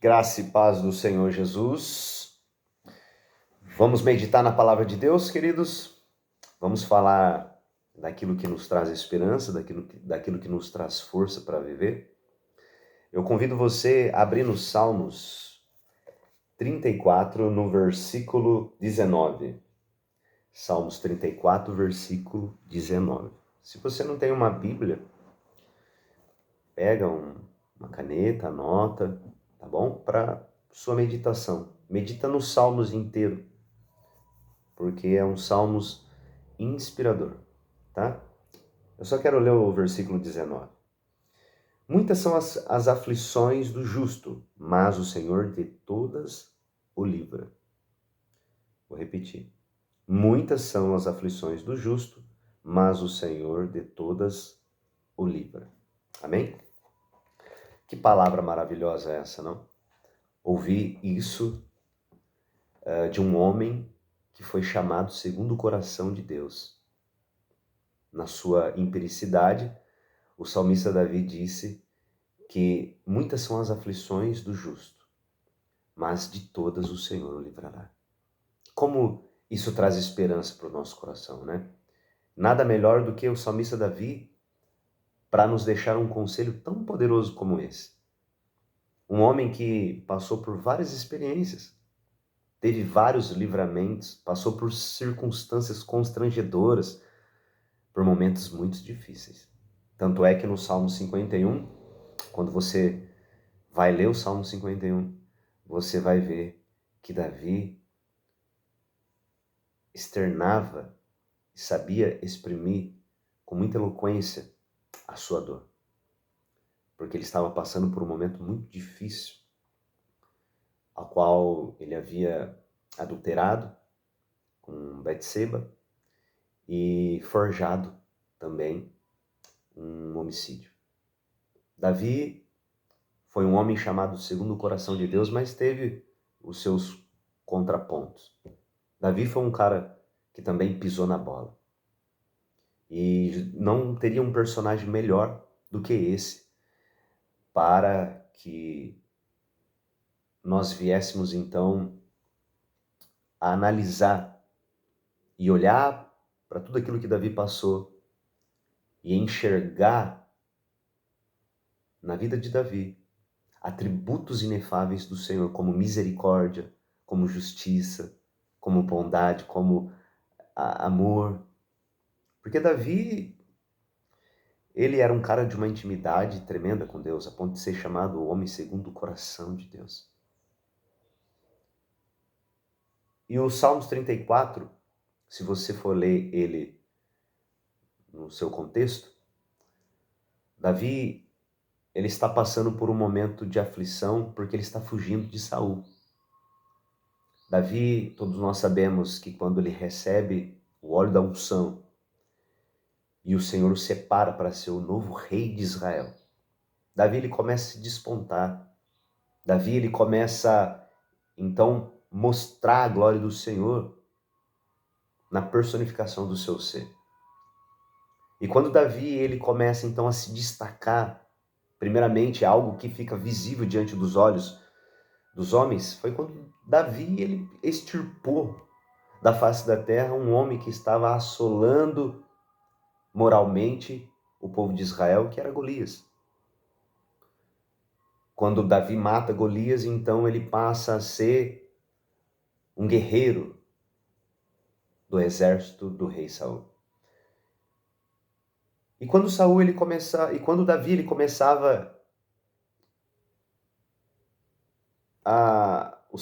Graça e paz do Senhor Jesus. Vamos meditar na palavra de Deus, queridos. Vamos falar daquilo que nos traz esperança, daquilo que nos traz força para viver. Eu convido você a abrir nos Salmos 34, no versículo 19. Salmos 34, versículo 19. Se você não tem uma Bíblia, pega uma caneta, anota, tá bom? Para sua meditação. Medita nos Salmos inteiro, porque é um Salmos inspirador, tá? Eu só quero ler o versículo 19. Muitas são as aflições do justo, mas o Senhor de todas o livra. Vou repetir. Muitas são as aflições do justo, mas o Senhor de todas o livra. Amém? Que palavra maravilhosa é essa, não? Ouvir isso de um homem que foi chamado segundo o coração de Deus. Na sua empiricidade, o salmista Davi disse que muitas são as aflições do justo, mas de todas o Senhor o livrará. Como isso traz esperança para o nosso coração, né? Nada melhor do que o salmista Davi para nos deixar um conselho tão poderoso como esse. Um homem que passou por várias experiências, teve vários livramentos, passou por circunstâncias constrangedoras, por momentos muito difíceis. Tanto é que no Salmo 51, quando você vai ler o Salmo 51, você vai ver que Davi externava e sabia exprimir com muita eloquência a sua dor. Porque ele estava passando por um momento muito difícil, ao qual ele havia adulterado com Betseba e forjado também um homicídio. Davi foi um homem chamado segundo o coração de Deus, mas teve os seus contrapontos. Davi foi um cara que também pisou na bola. E não teria um personagem melhor do que esse para que nós viéssemos então a analisar e olhar para tudo aquilo que Davi passou e enxergar na vida de Davi atributos inefáveis do Senhor, como misericórdia, como justiça, como bondade, como amor. Porque Davi, ele era um cara de uma intimidade tremenda com Deus, a ponto de ser chamado o homem segundo o coração de Deus. E o Salmos 34, se você for ler ele no seu contexto, Davi, ele está passando por um momento de aflição porque ele está fugindo de Saul. Davi, todos nós sabemos que quando ele recebe o óleo da unção e o Senhor o separa para ser o novo rei de Israel, Davi ele começa a se despontar. Davi ele começa então mostrar a glória do Senhor na personificação do seu ser. E quando Davi ele começa então a se destacar, primeiramente algo que fica visível diante dos olhos dos homens, foi quando Davi ele extirpou da face da terra um homem que estava assolando moralmente o povo de Israel, que era Golias. Quando Davi mata Golias, então ele passa a ser um guerreiro do exército do rei Saul. E quando Davi ele começava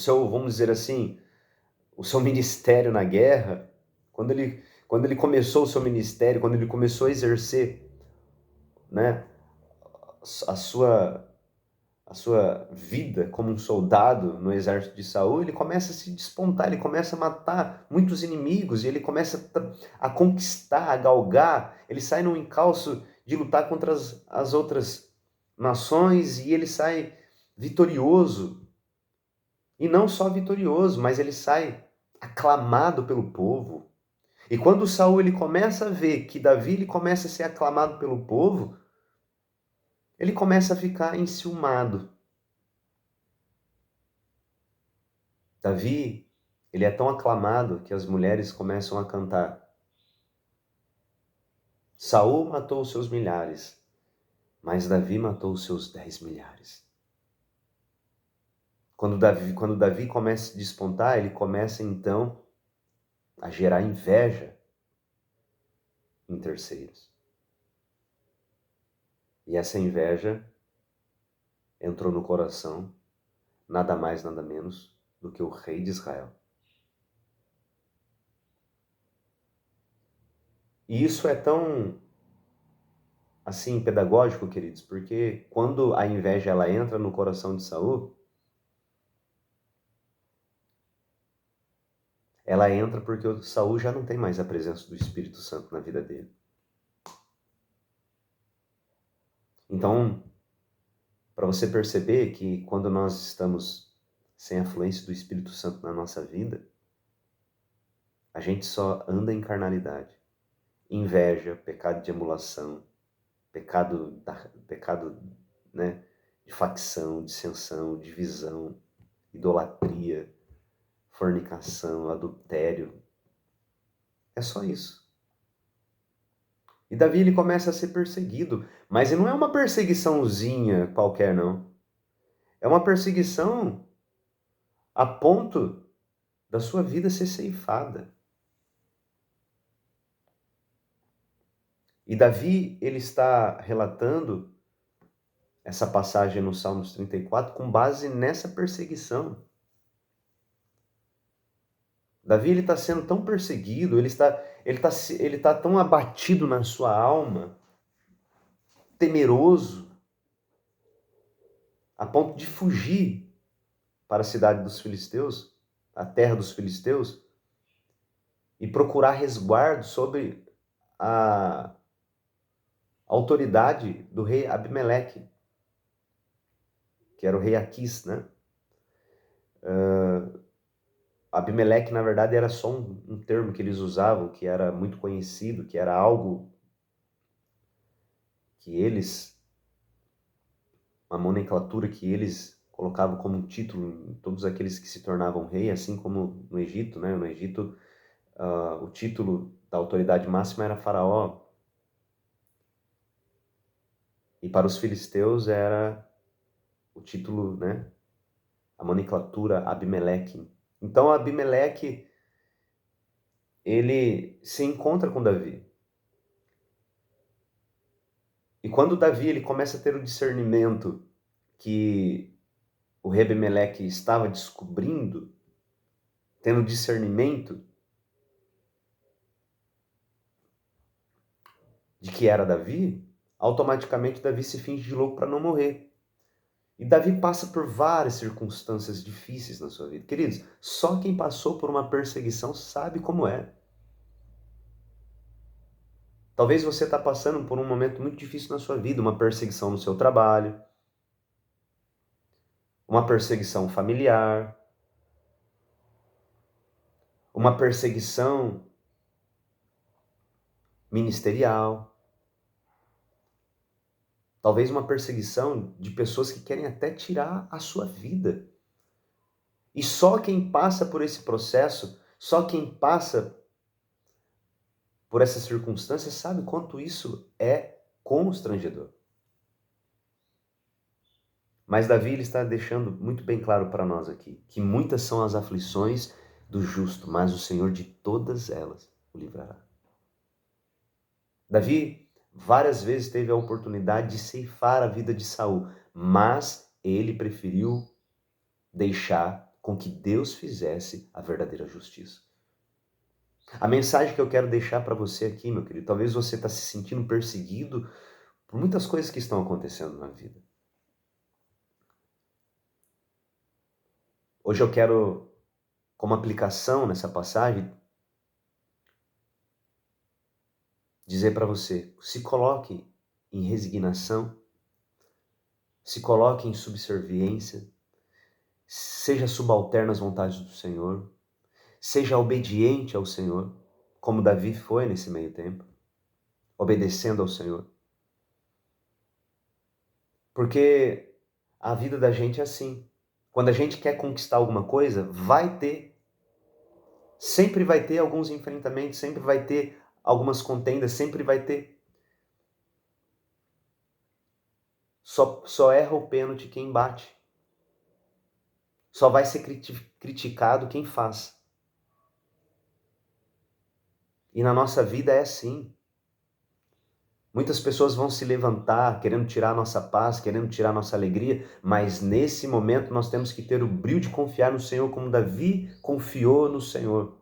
vamos dizer assim, o seu ministério na guerra, quando ele começou o seu ministério, quando ele começou a exercer, né, a sua vida como um soldado no exército de Saul, ele começa a se despontar, ele começa a matar muitos inimigos, e ele começa a conquistar, a galgar, ele sai num encalço de lutar contra as outras nações, e ele sai vitorioso. E não só vitorioso, mas ele sai aclamado pelo povo. E quando Saul ele começa a ver que Davi ele começa a ser aclamado pelo povo, ele começa a ficar enciumado. Davi, ele é tão aclamado que as mulheres começam a cantar. Saul matou os seus milhares, mas Davi matou os seus 10 milhares. Quando Davi começa a despontar, ele começa então a gerar inveja em terceiros. E essa inveja entrou no coração, nada mais, nada menos do que o rei de Israel. E isso é tão, assim, pedagógico, queridos, porque quando a inveja ela entra no coração de Saul, ela entra porque o Saul já não tem mais a presença do Espírito Santo na vida dele. Então, para você perceber que quando nós estamos sem a fluência do Espírito Santo na nossa vida, a gente só anda em carnalidade. Inveja, pecado de emulação, pecado, né, de facção, dissensão, divisão, idolatria, fornicação, adultério. É só isso. E Davi ele começa a ser perseguido, mas não é uma perseguiçãozinha qualquer, não. É uma perseguição a ponto da sua vida ser ceifada. E Davi, ele está relatando essa passagem no Salmos 34 com base nessa perseguição. Davi, ele está sendo tão perseguido, ele tá tão abatido na sua alma, temeroso, a ponto de fugir para a cidade dos filisteus, a terra dos filisteus, e procurar resguardo sobre a autoridade do rei Abimeleque, que era o rei Aquis, né? Abimeleque, na verdade, era só um termo que eles usavam, que era muito conhecido, que era algo que eles, uma nomenclatura que eles colocavam como um título em todos aqueles que se tornavam rei, assim como no Egito, né? No Egito, o título da autoridade máxima era faraó. E para os filisteus era o título, né? A nomenclatura Abimeleque. Então Abimeleque, ele se encontra com Davi. E quando Davi ele começa a ter o discernimento que o rei Abimeleque estava descobrindo, tendo discernimento de que era Davi, automaticamente Davi se finge de louco para não morrer. E Davi passa por várias circunstâncias difíceis na sua vida. Queridos, só quem passou por uma perseguição sabe como é. Talvez você está passando por um momento muito difícil na sua vida, uma perseguição no seu trabalho, uma perseguição familiar, uma perseguição ministerial, talvez uma perseguição de pessoas que querem até tirar a sua vida. E só quem passa por esse processo, só quem passa por essas circunstâncias sabe quanto isso é constrangedor. Mas Davi ele está deixando muito bem claro para nós aqui, que muitas são as aflições do justo, mas o Senhor de todas elas o livrará. Davi várias vezes teve a oportunidade de ceifar a vida de Saul, mas ele preferiu deixar com que Deus fizesse a verdadeira justiça. A mensagem que eu quero deixar para você aqui, meu querido, talvez você está se sentindo perseguido por muitas coisas que estão acontecendo na vida. Hoje eu quero, como aplicação nessa passagem, dizer para você, se coloque em resignação, se coloque em subserviência, seja subalterno às vontades do Senhor, seja obediente ao Senhor, como Davi foi nesse meio tempo, obedecendo ao Senhor. Porque a vida da gente é assim. Quando a gente quer conquistar alguma coisa, sempre vai ter alguns enfrentamentos, sempre vai ter algumas contendas, sempre vai ter. Só erra o pênalti quem bate. Só vai ser criticado quem faz. E na nossa vida é assim. Muitas pessoas vão se levantar querendo tirar a nossa paz, querendo tirar a nossa alegria, mas nesse momento nós temos que ter o brio de confiar no Senhor, como Davi confiou no Senhor.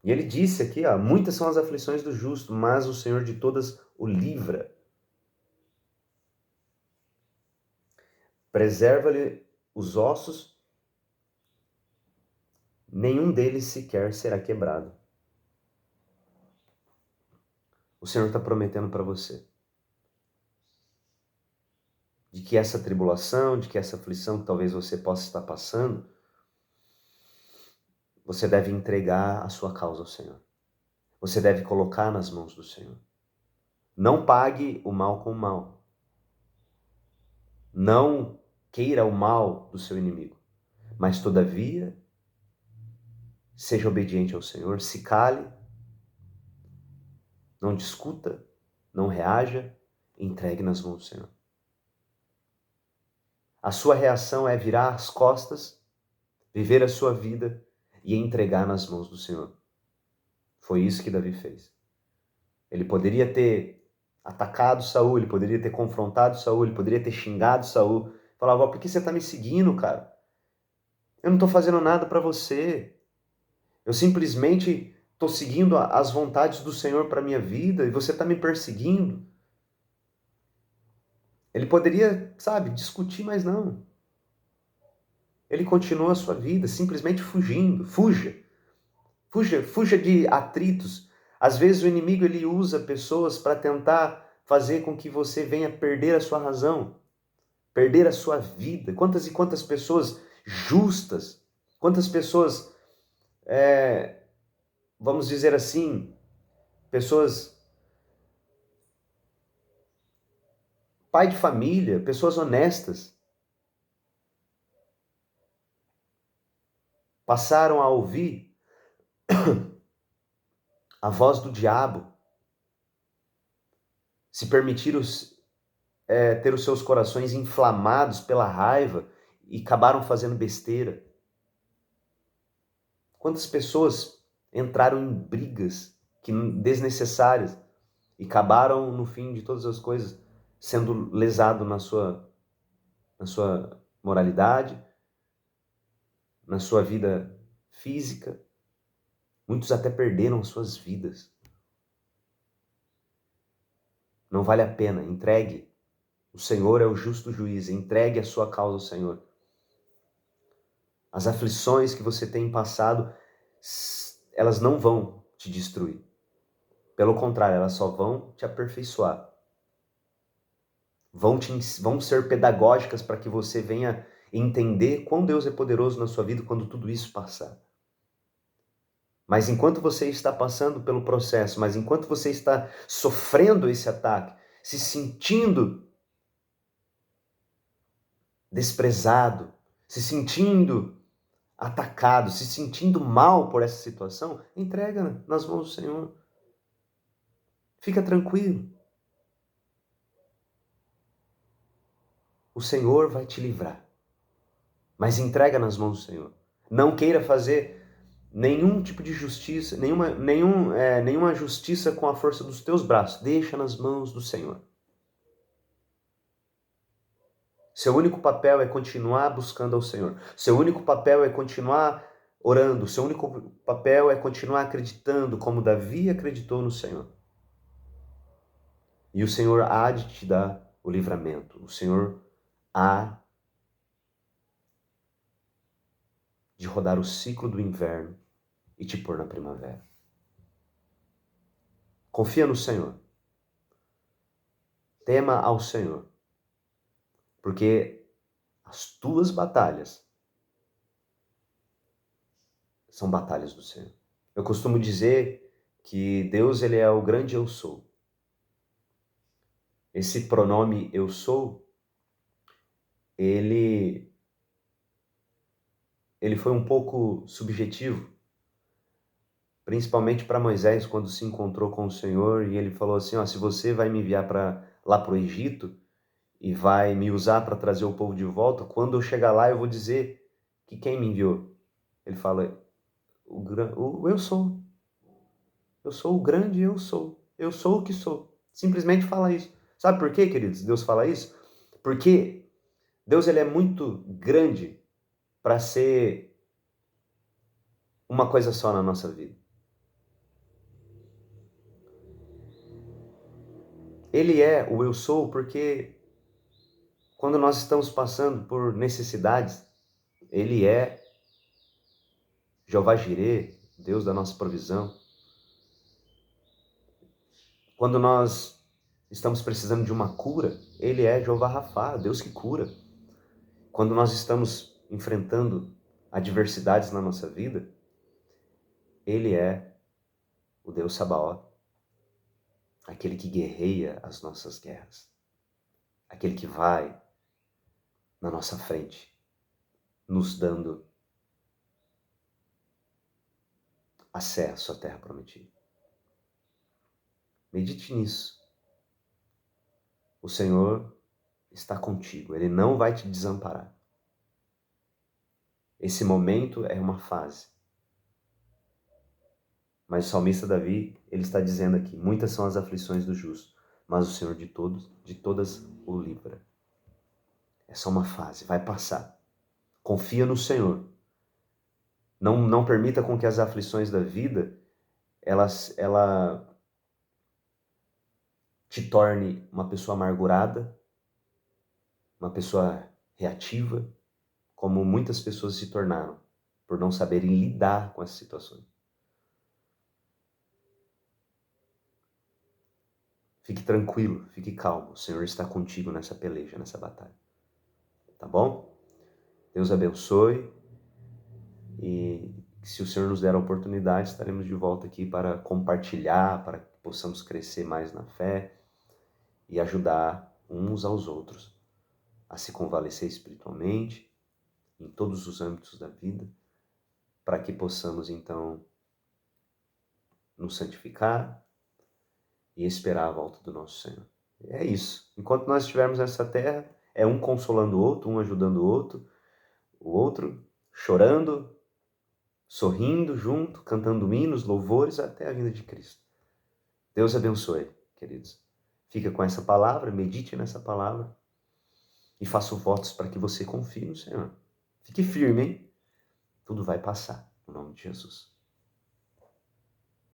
E ele disse aqui, muitas são as aflições do justo, mas o Senhor de todas o livra. Preserva-lhe os ossos, nenhum deles sequer será quebrado. O Senhor está prometendo para você de que essa tribulação, de que essa aflição que talvez você possa estar passando, você deve entregar a sua causa ao Senhor. Você deve colocar nas mãos do Senhor. Não pague o mal com o mal. Não queira o mal do seu inimigo. Mas, todavia, seja obediente ao Senhor, se cale, não discuta, não reaja, entregue nas mãos do Senhor. A sua reação é virar as costas, viver a sua vida e entregar nas mãos do Senhor. Foi isso que Davi fez. Ele poderia ter atacado Saul, ele poderia ter confrontado Saul, ele poderia ter xingado Saul. Falava, por que você está me seguindo, cara? Eu não estou fazendo nada para você. Eu simplesmente estou seguindo as vontades do Senhor para a minha vida e você está me perseguindo. Ele poderia, discutir, mas não. Ele continua a sua vida simplesmente fugindo. Fuja. Fuja de atritos. Às vezes o inimigo ele usa pessoas para tentar fazer com que você venha perder a sua razão, perder a sua vida. Quantas e quantas pessoas justas, quantas pessoas, vamos dizer assim, pessoas, pai de família, pessoas honestas, passaram a ouvir a voz do diabo, se permitiram ter os seus corações inflamados pela raiva e acabaram fazendo besteira. Quantas pessoas entraram em brigas desnecessárias e acabaram, no fim de todas as coisas, sendo lesado na sua moralidade, na sua vida física. Muitos até perderam suas vidas. Não vale a pena, entregue. O Senhor é o justo juiz, entregue a sua causa ao Senhor. As aflições que você tem passado, elas não vão te destruir. Pelo contrário, elas só vão te aperfeiçoar. Vão ser pedagógicas para que você venha entender quão Deus é poderoso na sua vida quando tudo isso passar. Mas enquanto você está passando pelo processo, mas enquanto você está sofrendo esse ataque, se sentindo desprezado, se sentindo atacado, se sentindo mal por essa situação, entrega nas mãos do Senhor. Fica tranquilo. O Senhor vai te livrar. Mas entrega nas mãos do Senhor. Não queira fazer nenhum tipo de justiça, nenhuma justiça com a força dos teus braços. Deixa nas mãos do Senhor. Seu único papel é continuar buscando ao Senhor. Seu único papel é continuar orando. Seu único papel é continuar acreditando como Davi acreditou no Senhor. E o Senhor há de te dar o livramento. O Senhor há de rodar o ciclo do inverno e te pôr na primavera. Confia no Senhor. Tema ao Senhor. Porque as tuas batalhas são batalhas do Senhor. Eu costumo dizer que Deus ele é o grande eu sou. Esse pronome eu sou ele foi um pouco subjetivo, principalmente para Moisés, quando se encontrou com o Senhor, e ele falou assim, ó, se você vai me enviar lá para o Egito e vai me usar para trazer o povo de volta, quando eu chegar lá eu vou dizer que quem me enviou. Ele fala, eu sou o grande eu sou o que sou. Simplesmente fala isso. Sabe por quê, queridos, Deus fala isso? Porque Deus ele é muito grande para ser uma coisa só na nossa vida. Ele é o eu sou porque quando nós estamos passando por necessidades, ele é Jeová Jireh, Deus da nossa provisão. Quando nós estamos precisando de uma cura, ele é Jeová Rafá, Deus que cura. Quando nós estamos enfrentando adversidades na nossa vida, ele é o Deus Sabaoth, aquele que guerreia as nossas guerras, aquele que vai na nossa frente, nos dando acesso à terra prometida. Medite nisso. O Senhor está contigo, Ele não vai te desamparar. Esse momento é uma fase. Mas o salmista Davi, ele está dizendo aqui, muitas são as aflições do justo, mas o Senhor de todas o livra. É só uma fase, vai passar. Confia no Senhor. Não permita com que as aflições da vida, ela te torne uma pessoa amargurada, uma pessoa reativa, como muitas pessoas se tornaram, por não saberem lidar com essas situações. Fique tranquilo, fique calmo. O Senhor está contigo nessa peleja, nessa batalha. Tá bom? Deus abençoe. E se o Senhor nos der a oportunidade, estaremos de volta aqui para compartilhar, para que possamos crescer mais na fé e ajudar uns aos outros a se convalescer espiritualmente em todos os âmbitos da vida, para que possamos então nos santificar e esperar a volta do nosso Senhor. É isso. Enquanto nós estivermos nessa terra, é um consolando o outro, um ajudando o outro chorando, sorrindo junto, cantando hinos, louvores até a vinda de Cristo. Deus abençoe, queridos. Fica com essa palavra, medite nessa palavra e faça votos para que você confie no Senhor. Fique firme, hein? Tudo vai passar, no nome de Jesus.